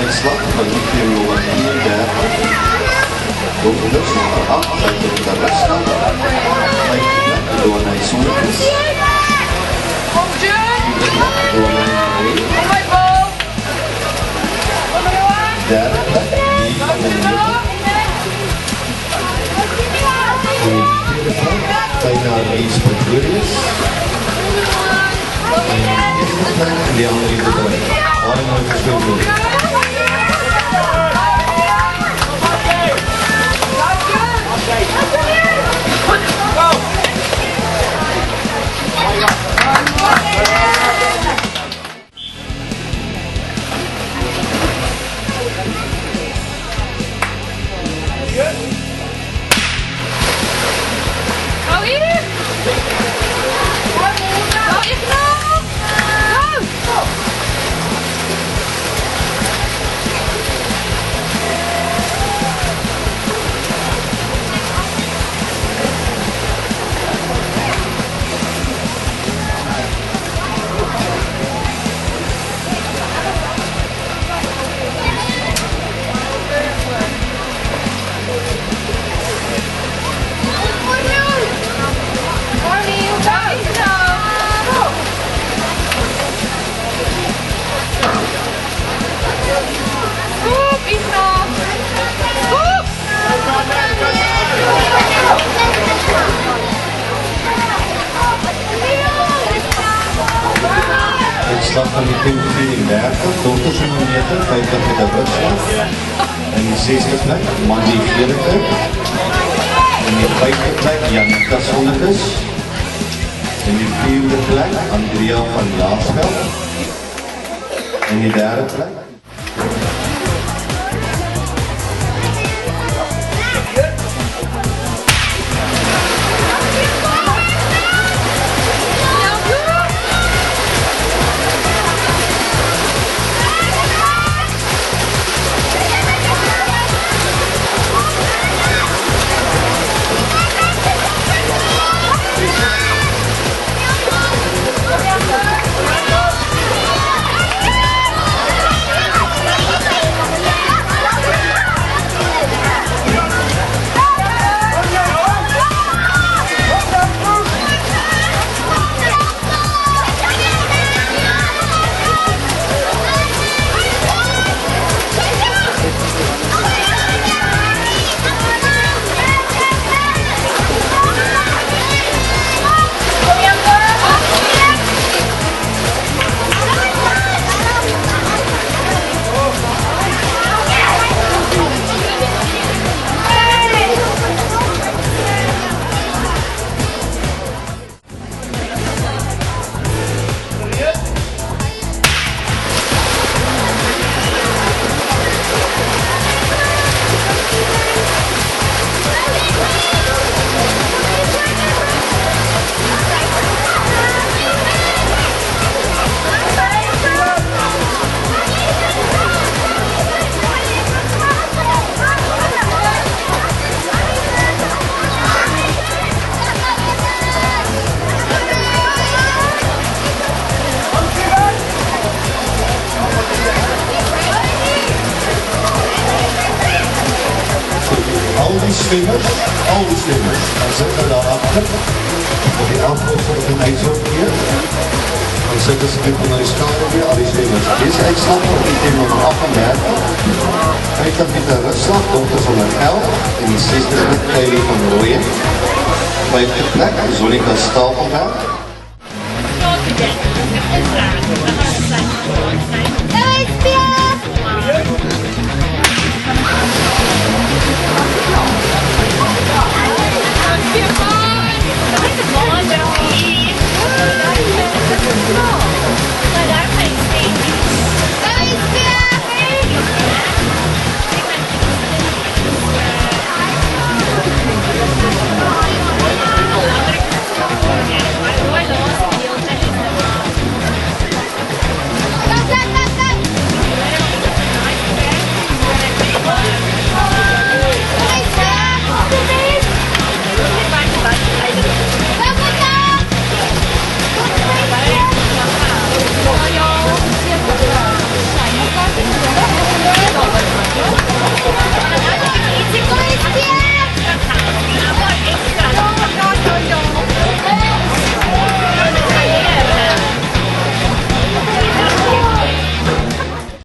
Uitslag van die nummer 34. Doelpunt nommer 8 bij de Rusland. Bij de Donai Soelis. Donai Marie. Derde plek, die van de Nederland. En de vierde plek, bijna Ries Petrulis. En de eerste plek, Leandri Bedrijf. Allemaal gespeeld worden. Slag van die team 34, doelpunt nummer 9, 50 met de Rusland. En die 6e plek, Mandy Gerke. En die 5e plek, Janika Sonnekus. En die 4e plek, Andrea van Laarschel. En die 3e plek. Al die stemmers, dan zitten we daarachter, op die aankomst op een eindsoortje. Dan zetten ze dit naar de schaal weer, al die stemmers. Dit is uitslag op die team nummer 38. 50 meter Rusland, dochters onder 11. En die 6e plek, Kylie van Rooyen. 5e plek, Zonika Stapelberg.